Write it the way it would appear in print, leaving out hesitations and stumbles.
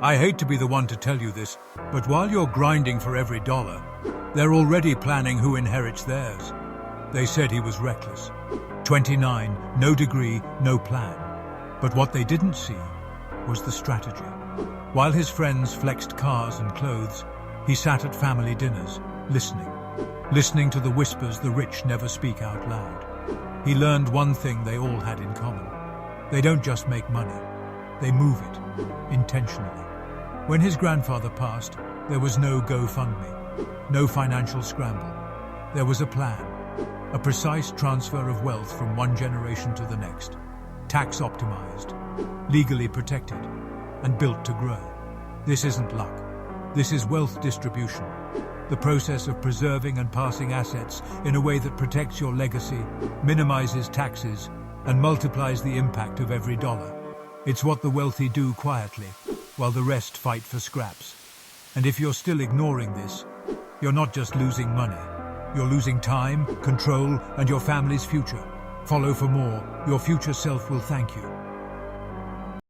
I hate to be the one to tell you this, but while you're grinding for every dollar, they're already planning who inherits theirs. They said he was reckless. 29, no degree, no plan. But what they didn't see was the strategy. While his friends flexed cars and clothes, he sat at family dinners, listening to the whispers the rich never speak out loud. He learned one thing they all had in common. They don't just make money, they move it, intentionally. When his grandfather passed, there was no GoFundMe, no financial scramble. There was a plan, a precise transfer of wealth from one generation to the next, tax optimized, legally protected, and built to grow. This isn't luck. This is wealth distribution, the process of preserving and passing assets in a way that protects your legacy, minimizes taxes, and multiplies the impact of every dollar. It's what the wealthy do quietly, while the rest fight for scraps. And if you're still ignoring this, you're not just losing money. You're losing time, control, and your family's future. Follow for more. Your future self will thank you.